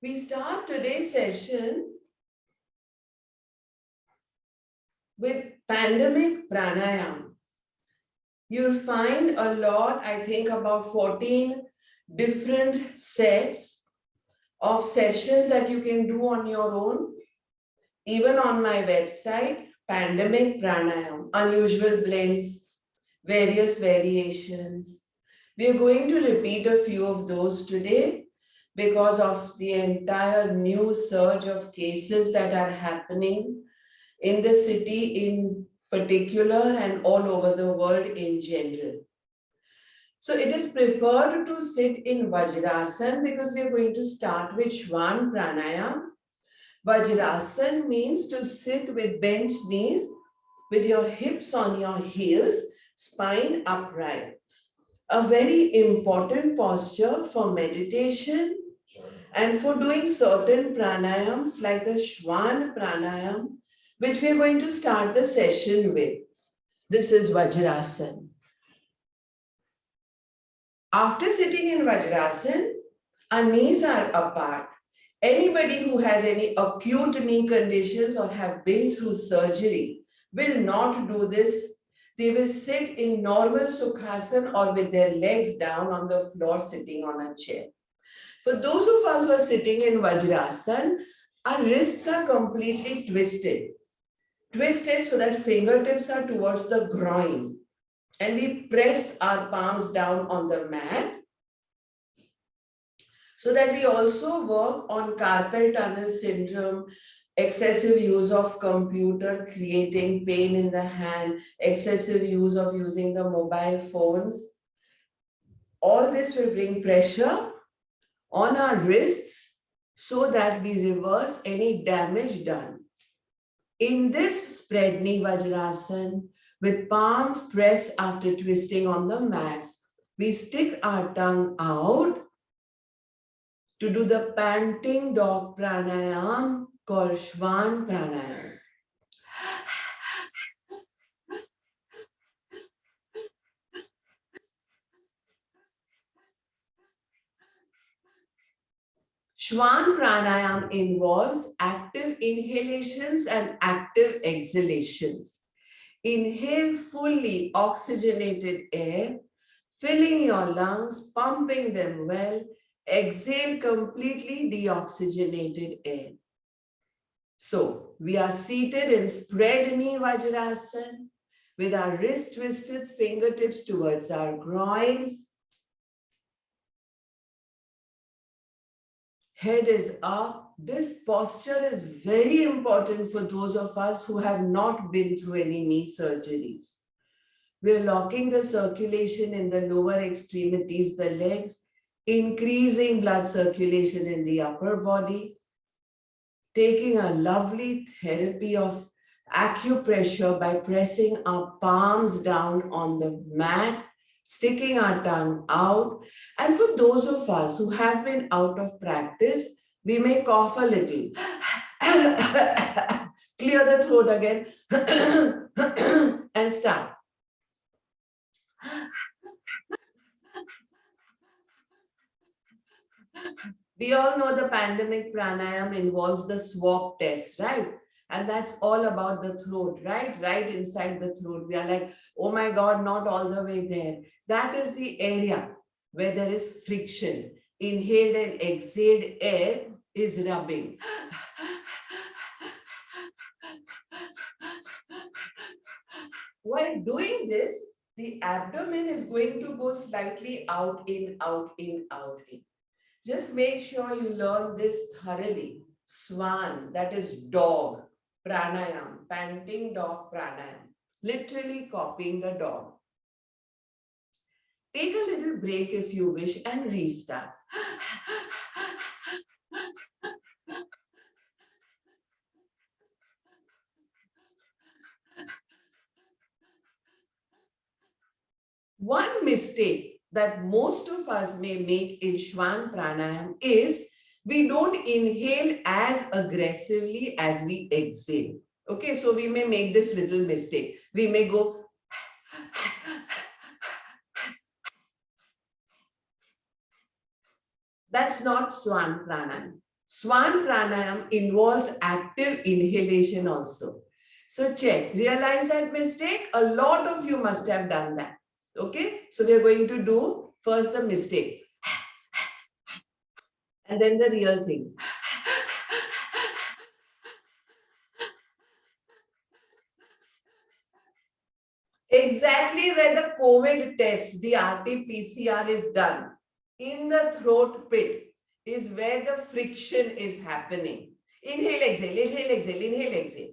We start today's session with pandemic pranayam. You'll find a lot, I think about 14 different sets of sessions that you can do on your own. Even on my website, pandemic pranayam, unusual blends, various variations. We are going to repeat a few of those today because of the entire new surge of cases that are happening in the city in particular and all over the world in general. So it is preferred to sit in Vajrasan because we are going to start with Swan Pranayam. Vajrasan means to sit with bent knees, with your hips on your heels, spine upright. A very important posture for meditation and for doing certain pranayams like the Swan Pranayam, which we are going to start the session with. This is Vajrasan. After sitting in Vajrasan, our knees are apart. Anybody who has any acute knee conditions or have been through surgery will not do this. They will sit in normal Sukhasana or with their legs down on the floor sitting on a chair. For those of us who are sitting in Vajrasan, our wrists are completely twisted. Twisted so that fingertips are towards the groin. And we press our palms down on the mat so that we also work on carpal tunnel syndrome, excessive use of computer creating pain in the hand, excessive use of using the mobile phones. All this will bring pressure on our wrists so that we reverse any damage done. In this spread knee Vajrasan, with palms pressed after twisting on the mats, we stick our tongue out to do the panting dog pranayam called Swan Pranayam. Swan Pranayam involves active inhalations and active exhalations. Inhale fully oxygenated air, filling your lungs, pumping them well. Exhale completely deoxygenated air. So we are seated in spread knee Vajrasan with our wrist twisted, fingertips towards our groins. Head is up. This posture is very important for those of us who have not been through any knee surgeries. We're locking the circulation in the lower extremities, the legs, increasing blood circulation in the upper body, taking a lovely therapy of acupressure by pressing our palms down on the mat, sticking our tongue out. And for those of us who have been out of practice, we may cough a little. Clear the throat again and start. We all know the pandemic pranayam involves the swab test, right? And that's all about the throat, right? Right inside the throat. We are like, oh my God, not all the way there. That is the area where there is friction. Inhaled and exhaled air is rubbing. While doing this, the abdomen is going to go slightly out, in, out, in, out, in. Just make sure you learn this thoroughly. Swan, that is dog, pranayam, panting dog pranayam. Literally copying the dog. Take a little break if you wish and restart. One mistake that most of us may make in Swan Pranayam is we don't inhale as aggressively as we exhale. Okay, so we may make this little mistake. We may go that's not Swan Pranayam. Swan Pranayam involves active inhalation also. So check, realize that mistake? A lot of you must have done that. Okay, so we are going to do first the mistake and then the real thing. Exactly where the COVID test, the RT-PCR is done, in the throat pit is where the friction is happening. Inhale, exhale, inhale, exhale, inhale, exhale.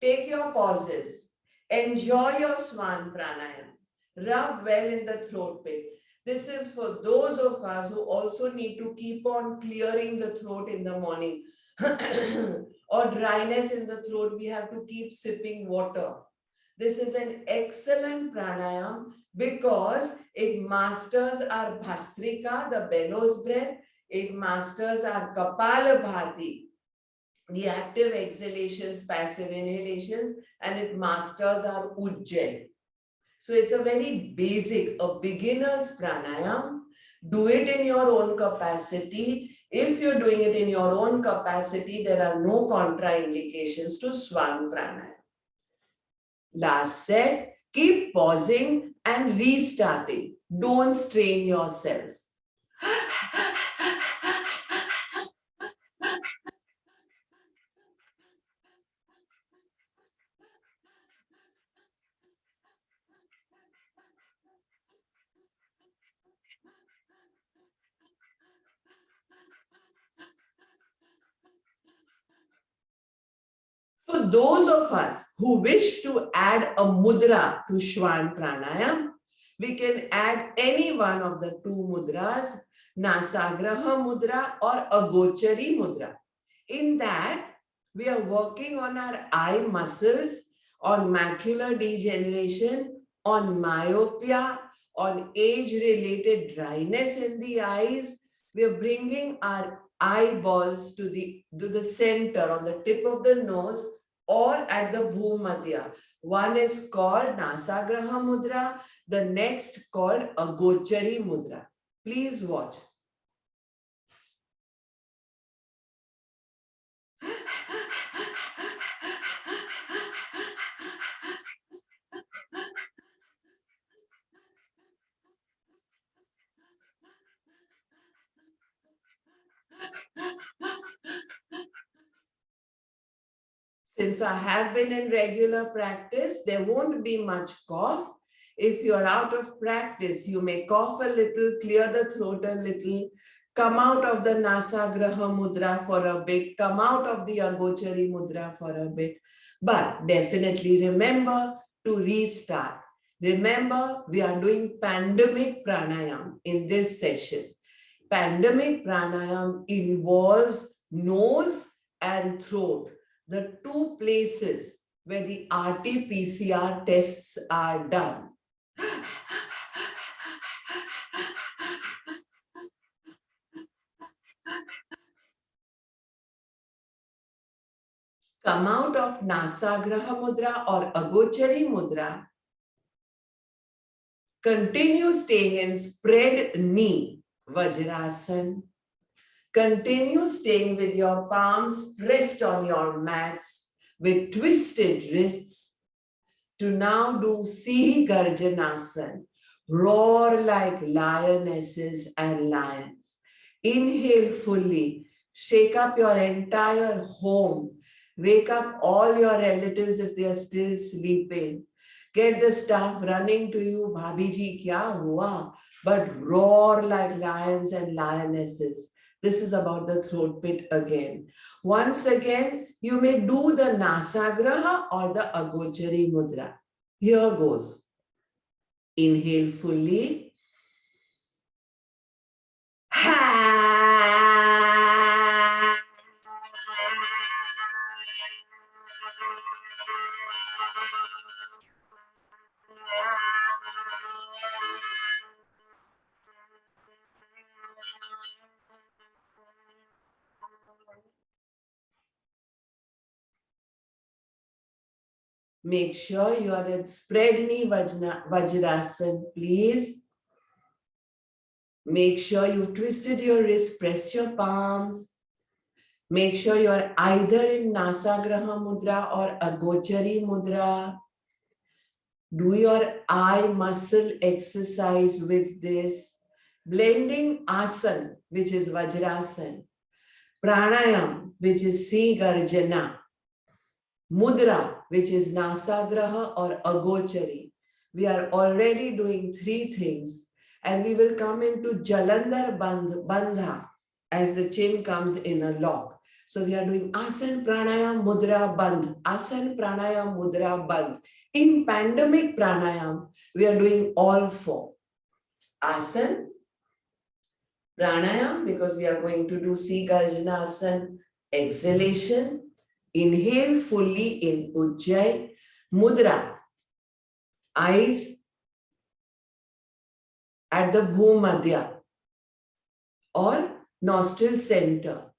Take your pauses. Enjoy your Swan Pranayam. Rub well in the throat pit. This is for those of us who also need to keep on clearing the throat in the morning or dryness in the throat. We have to keep sipping water. This is an excellent pranayam because it masters our Bhastrika, the Bellows breath. It masters our Kapalabhati, the active exhalations, passive inhalations, and it masters our Ujjayi. So it's a very basic, a beginner's pranayam. Do it in your own capacity. If you're doing it in your own capacity, there are no contraindications to Swan Pranayam. Last set, keep pausing and restarting. Don't strain yourselves. For those of us who wish to add a mudra to Swan Pranayam, we can add any one of the two mudras, Nasagraha mudra or Agochari mudra. In that, we are working on our eye muscles, on macular degeneration, on myopia, on age-related dryness in the eyes. We are bringing our eyeballs to the center, on the tip of the nose or at the Bhumadhya. One is called Nasagraha Mudra, the next called Agochari Mudra. Please watch. Since I have been in regular practice, there won't be much cough. If you're out of practice, you may cough a little, clear the throat a little, come out of the Nasagraha Mudra for a bit, come out of the Agochari Mudra for a bit. But definitely remember to restart. Remember, we are doing pandemic pranayam in this session. Pandemic pranayam involves nose and throat, the two places where the RT-PCR tests are done. Come out of Nasagraha Mudra or Agochari Mudra. Continue staying in spread knee, Vajrasan. Continue staying with your palms pressed on your mats with twisted wrists. To now do Sihi Garjanasan, roar like lionesses and lions. Inhale fully, shake up your entire home, wake up all your relatives if they are still sleeping. Get the staff running to you, Bhabhi ji, kya hua? But roar like lions and lionesses. This is about the throat pit again. Once again, you may do the Nasagraha or the Agochari Mudra. Here goes. Inhale fully. Make sure you are in spread knee Vajrasan, please. Make sure you've twisted your wrist, pressed your palms. Make sure you are either in Nasagraha Mudra or Agochari Mudra. Do your eye muscle exercise with this. Blending Asana, which is Vajrasana. Pranayam, which is Sea Garjana. Mudra, which is Nasagraha or Agochari. We are already doing 3 things, and we will come into Jalandhar Bandha as the chin comes in a lock. So we are doing Asana, Pranayam, Mudra, Bandh. Asana, Pranayam, Mudra, Bandh. In pandemic Pranayam, we are doing all 4. Asana, Pranayam, because we are going to do Sea Garjana Asana, exhalation. Inhale fully in Ujjayi. Mudra, eyes at the Bhumadhya or nostril center.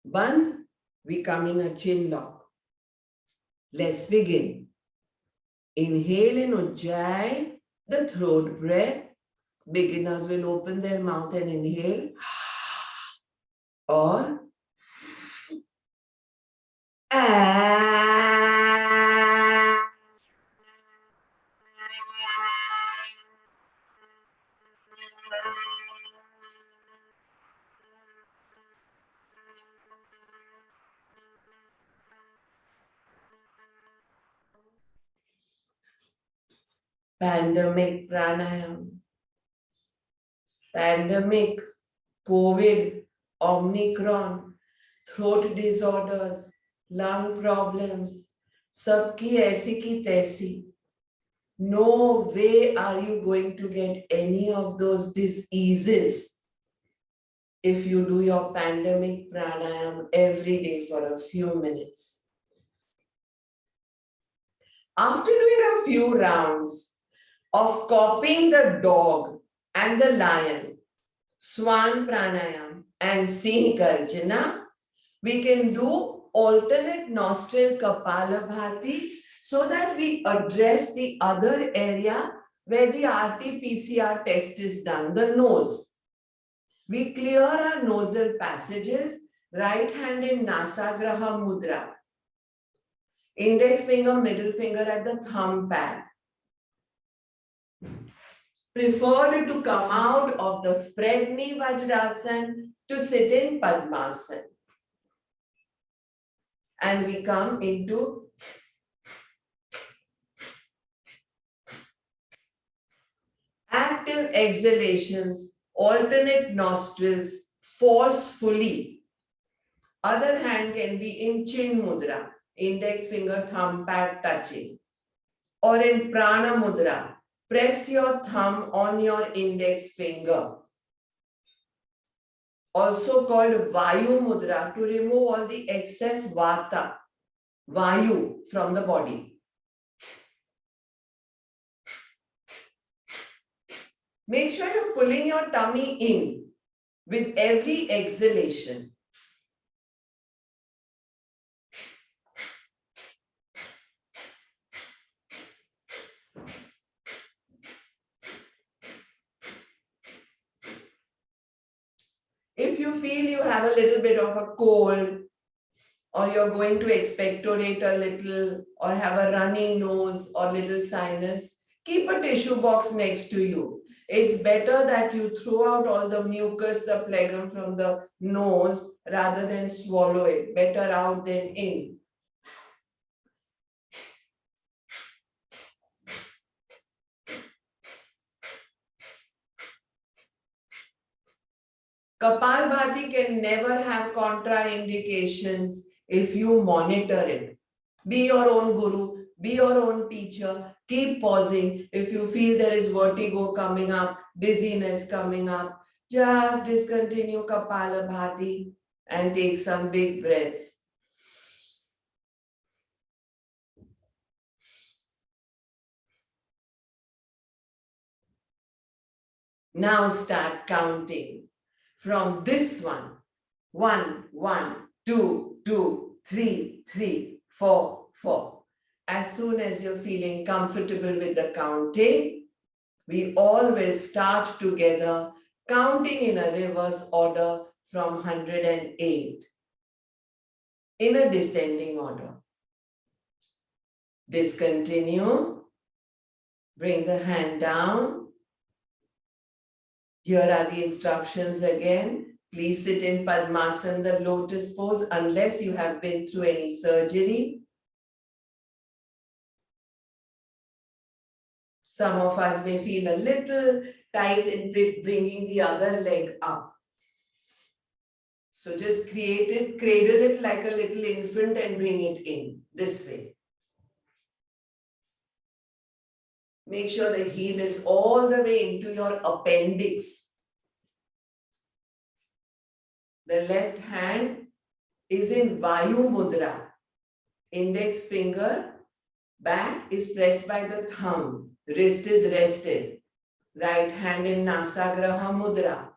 Bandh, we come in a chin lock. Let's begin. Inhale in Ujjayi, the throat breath. Beginners will open their mouth and inhale. Or pandemic pranayam. Pandemic, COVID, Omicron, throat disorders, lung problems, sabki aisi ki taisi. No way are you going to get any of those diseases if you do your pandemic pranayam every day for a few minutes. After doing a few rounds of copying the dog and the lion, Swan Pranayam and Sea Garjana, we can do alternate nostril Kapalabhati so that we address the other area where the RT-PCR test is done, the nose. We clear our nasal passages, right hand in Nasagraha Mudra. Index finger, middle finger at the thumb pad. Preferred to come out of the spread knee Vajrasana to sit in Padmasana. And we come into active exhalations, alternate nostrils, forcefully. Other hand can be in chin mudra, index finger, thumb pad touching. Or in prana mudra, press your thumb on your index finger. Also called Vayu mudra, to remove all the excess vata, Vayu from the body. Make sure you're pulling your tummy in with every exhalation. If you feel you have a little bit of a cold, or you're going to expectorate a little, or have a runny nose or little sinus, keep a tissue box next to you. It's better that you throw out all the mucus, the phlegm from the nose rather than swallow it. Better out than in. Kapalabhati can never have contraindications if you monitor it. Be your own guru, be your own teacher, keep pausing. If you feel there is vertigo coming up, dizziness coming up, just discontinue Kapalabhati and take some big breaths. Now start counting from this one. 1, 1, 2, 2, 3, 3, 4, 4. As soon as you're feeling comfortable with the counting, we all will start together counting in a reverse order from 108. in a descending order. Discontinue. Bring the hand down. Here are the instructions again. Please sit in Padmasana, the lotus pose, unless you have been through any surgery. Some of us may feel a little tight in bringing the other leg up. So just cradle it like a little infant and bring it in this way. Make sure the heel is all the way into your appendix. The left hand is in Vayu Mudra. Index finger back is pressed by the thumb. Wrist is rested. Right hand in Nasagraha Mudra.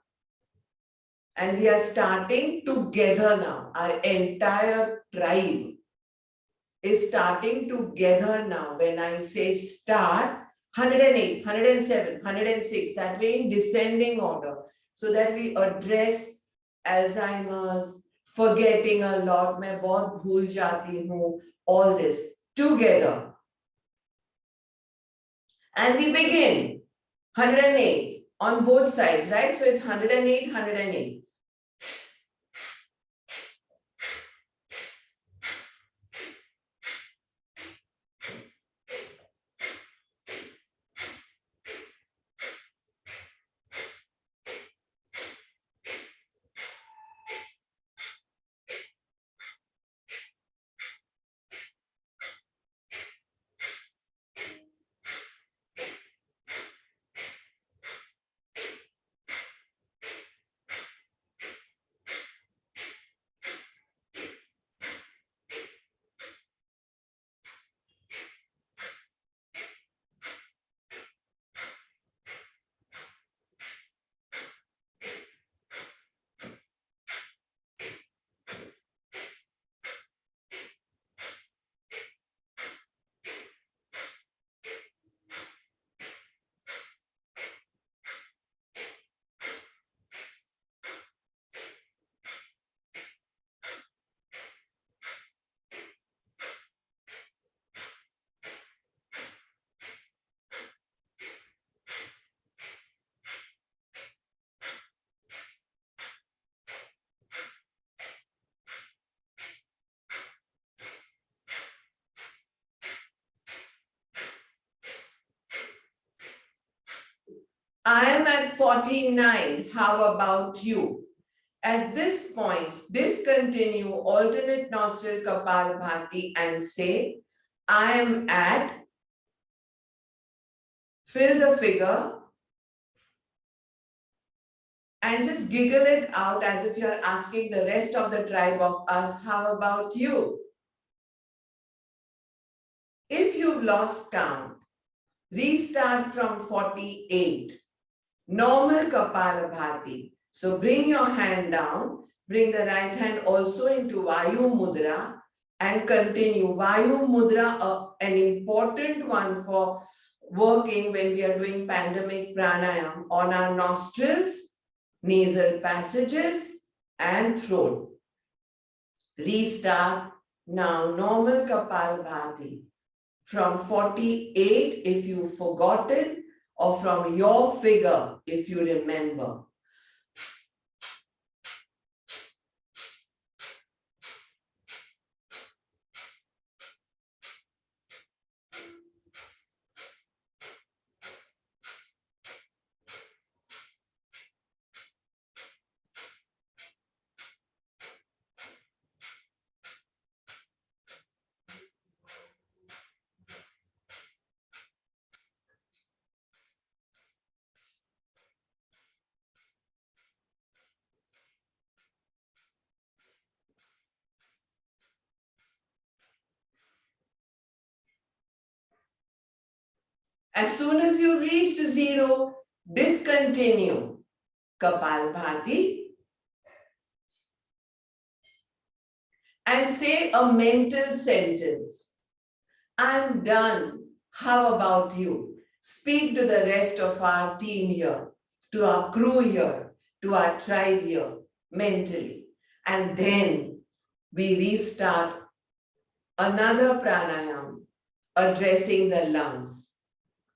And we are starting together now. Our entire tribe is starting together now. When I say start, 108, 107, 106, that way in descending order, so that we address Alzheimer's, forgetting a lot, मैं बहुत भूल जाती हूँ, all this together. And we begin 108 on both sides, right? So it's 108, 108. I am at 49. How about you? At this point, discontinue alternate nostril Kapalabhati and say, I am at, fill the figure, and just giggle it out as if you're asking the rest of the tribe of us, how about you? If you've lost count, restart from 48. Normal Kapalabhati. So bring your hand down, bring the right hand also into Vayu Mudra and continue. Vayu Mudra, an important one for working when we are doing pandemic pranayam on our nostrils, nasal passages and throat. Restart now, normal Kapalabhati. From 48 if you've forgotten, or from your figure, if you remember. As soon as you reach zero, discontinue Kapalabhati and say a mental sentence. I'm done. How about you? Speak to the rest of our team here, to our crew here, to our tribe here, mentally. And then we restart another pranayam addressing the lungs.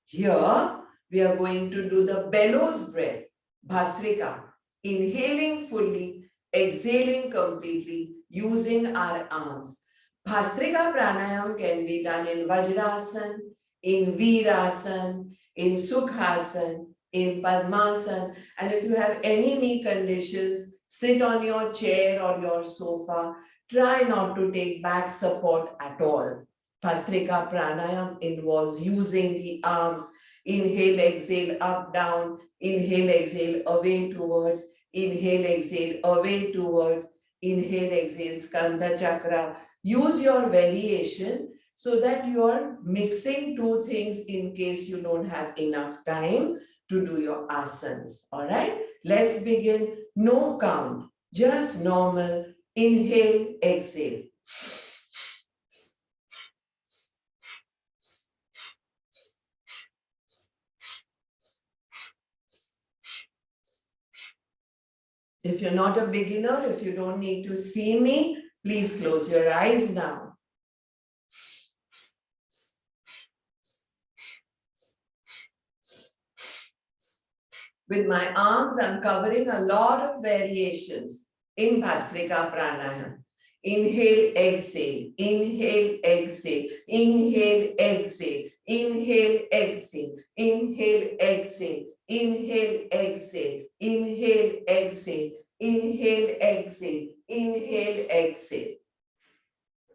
Here, we are going to do the Bellows breath, Bhastrika, inhaling fully, exhaling completely, using our arms. Bhastrika Pranayam can be done in Vajrasan, in Veerasan, in Sukhasan, in Padmasan. And if you have any knee conditions, sit on your chair or your sofa. Try not to take back support at all. Bhastrika Pranayam involves using the arms. Inhale, exhale, up, down. Inhale, exhale, away towards. Inhale, exhale, away towards. Inhale, exhale, Skandha Chakra. Use your variation so that you are mixing two things in case you don't have enough time to do your asanas. All right, let's begin. No count, just normal. Inhale, exhale. If you're not a beginner, if you don't need to see me, please close your eyes now. With my arms, I'm covering a lot of variations in Bhastrika Pranayam. Inhale, exhale, inhale, exhale, inhale, exhale, inhale, exhale, inhale, exhale, inhale, exhale, inhale, exhale, inhale, exhale, inhale, exhale.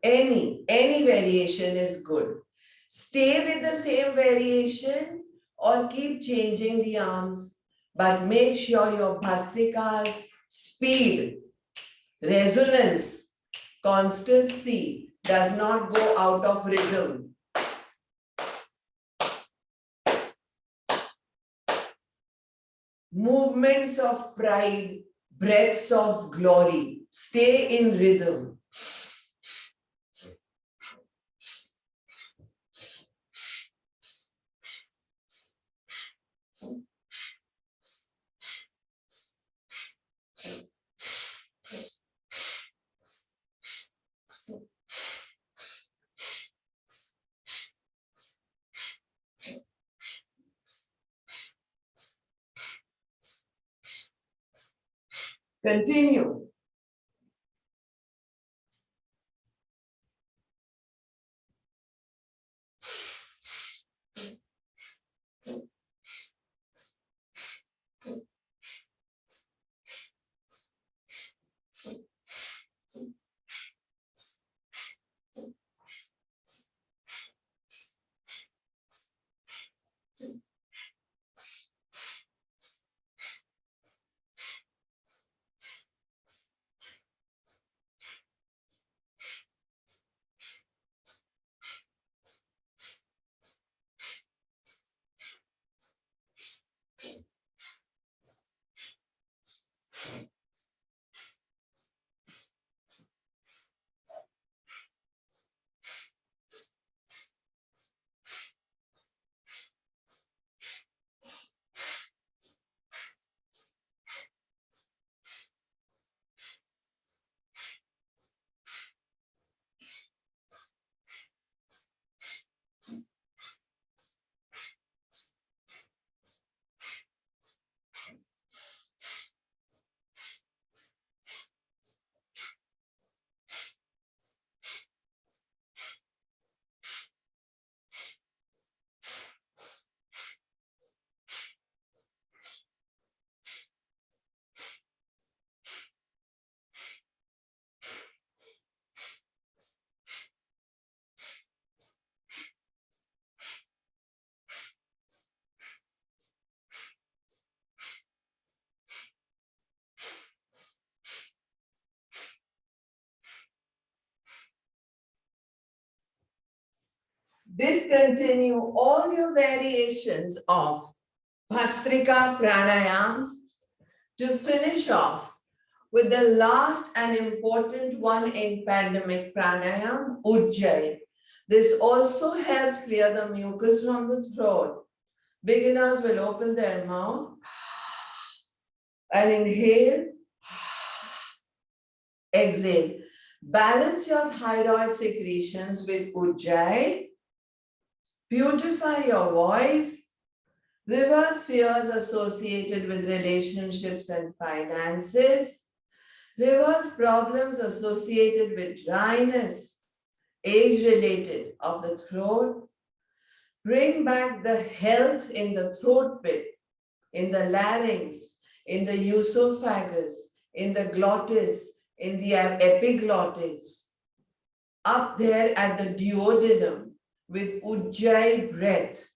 Any variation is good. Stay with the same variation or keep changing the arms, but make sure your Bhastrika's speed, resonance, constancy does not go out of rhythm. Movements of pride, breaths of glory, stay in rhythm. Continue. Discontinue all your variations of Bhastrika Pranayam to finish off with the last and important one in pandemic pranayam, Ujjayi. This also helps clear the mucus from the throat. Beginners will open their mouth and inhale, exhale. Balance your thyroid secretions with Ujjayi. Beautify your voice. Reverse fears associated with relationships and finances. Reverse problems associated with dryness, age-related of the throat. Bring back the health in the throat pit, in the larynx, in the esophagus, in the glottis, in the epiglottis, up there at the duodenum with Urjay Breath.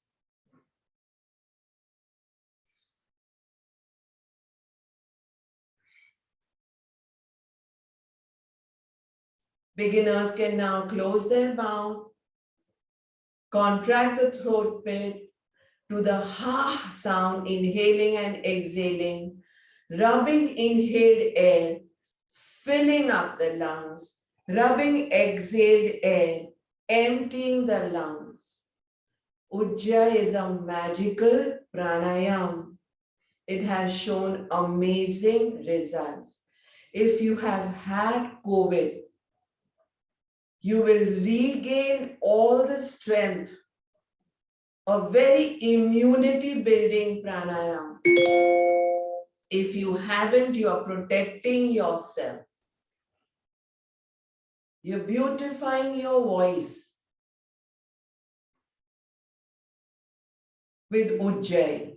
Beginners can now close their mouth, contract the throat pit to the ha sound, inhaling and exhaling, rubbing inhaled air, filling up the lungs, rubbing exhaled air, emptying the lungs. Ujjayi is a magical pranayam. It has shown amazing results. If you have had COVID, you will regain all the strength. A very immunity building pranayam. If you haven't, you are protecting yourself. You're beautifying your voice with Ujjayi.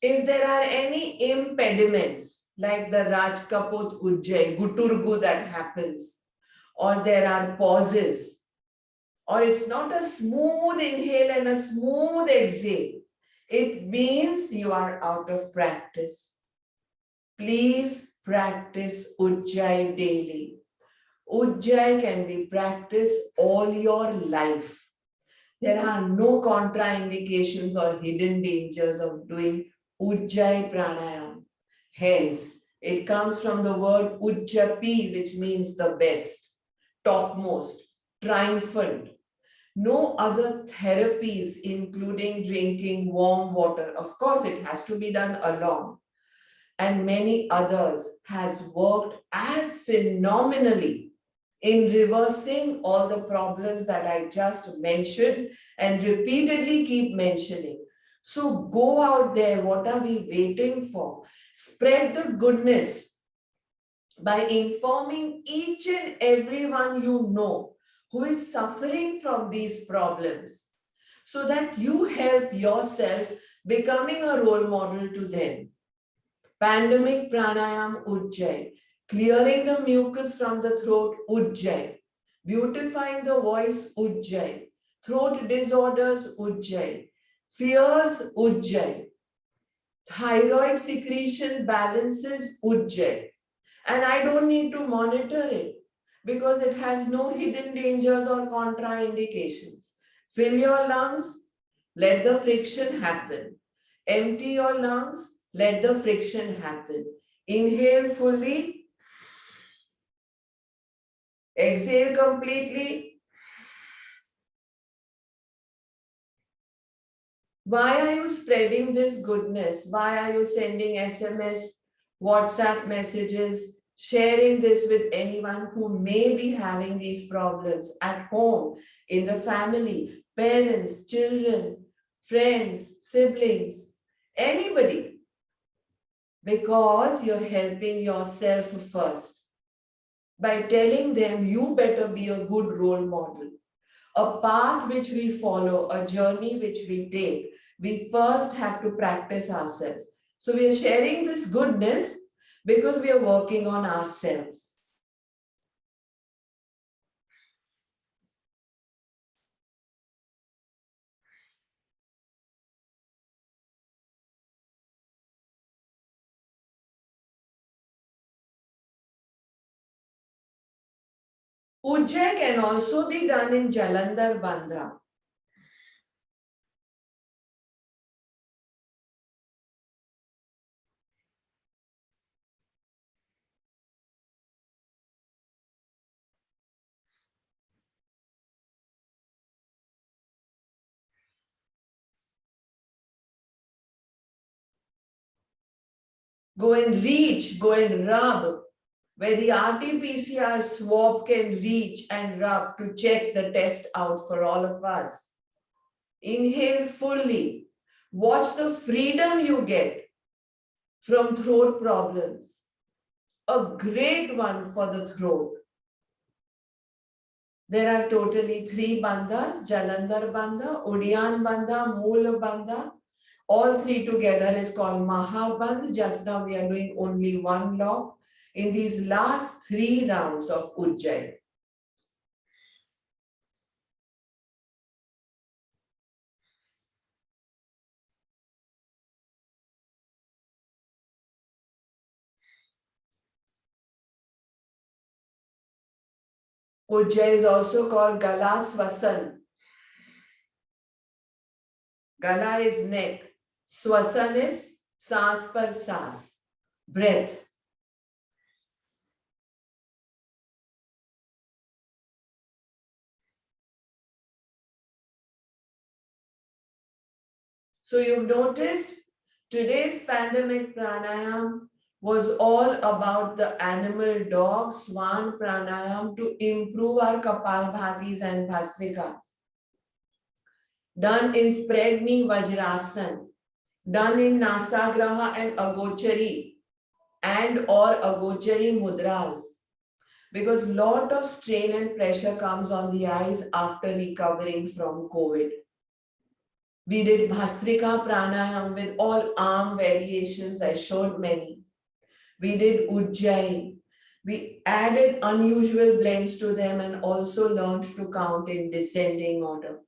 If there are any impediments, like the Rajkaput Ujjayi, Guturgu that happens, or there are pauses, or it's not a smooth inhale and a smooth exhale, it means you are out of practice. Please practice Ujjayi daily. Ujjayi can be practiced all your life. There are no contraindications or hidden dangers of doing Ujjayi Pranayam. Hence, it comes from the word Ujjapi, which means the best, topmost, triumphant. No other therapies, including drinking warm water, of course, it has to be done alone, and many others, has worked as phenomenally in reversing all the problems that I just mentioned and repeatedly keep mentioning. So go out there, what are we waiting for? Spread the goodness by informing each and everyone you know who is suffering from these problems, so that you help yourself becoming a role model to them. Pandemic Pranayam Ujjayi, clearing the mucus from the throat Ujjayi, beautifying the voice Ujjayi, throat disorders Ujjayi, fears Ujjayi, thyroid secretion balances Ujjayi. And I don't need to monitor it because it has no hidden dangers or contraindications. Fill your lungs, let the friction happen. Empty your lungs, let the friction happen. Inhale fully, exhale completely. Why are you spreading this goodness? Why are you sending SMS, WhatsApp messages, sharing this with anyone who may be having these problems at home, in the family, parents, children, friends, siblings, anybody? Because you're helping yourself first by telling them you better be a good role model. A path which we follow, a journey which we take, we first have to practice ourselves. So we are sharing this goodness because we are working on ourselves. Ujjayi can also be done in Jalandhar Bandha. Go and reach, go and rub, where the RT-PCR swab can reach and rub to check the test out for all of us. Inhale fully. Watch the freedom you get from throat problems. A great one for the throat. There are totally 3 bandhas, Jalandhar bandha, Udyan bandha, Mool bandha. All 3 together is called Mahabandh. Just now we are doing only one lock in these last 3 rounds of Ujjayi. Ujjayi is also called Gala Swasan. Gala is neck. Swasan is saas par saas, breath. So you've noticed today's pandemic pranayam was all about the animal dog swan pranayam to improve our Kapalabhatis and Bhastrikas. Done in spread knee Vajrasan, done in Nasagraha and Agochari and or Agochari mudras. Because lot of strain and pressure comes on the eyes after recovering from COVID. We did Bhastrika Pranayam with all arm variations. I showed many. We did Ujjayi. We added unusual blends to them and also learned to count in descending order.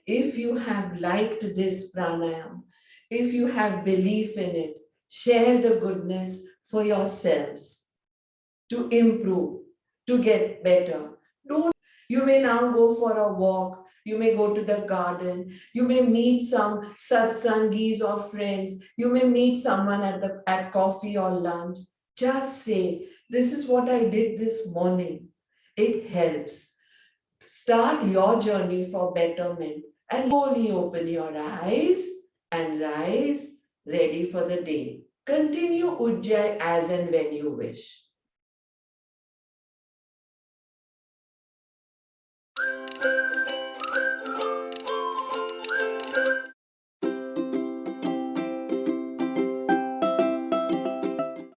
If you have liked this pranayam, if you have belief in it, share the goodness for yourselves to improve, to get better. You may now go for a walk. You may go to the garden. You may meet some satsangis or friends. You may meet someone at coffee or lunch. Just say, this is what I did this morning. It helps. Start your journey for betterment and slowly open your eyes and rise ready for the day. Continue Ujjayi as and when you wish.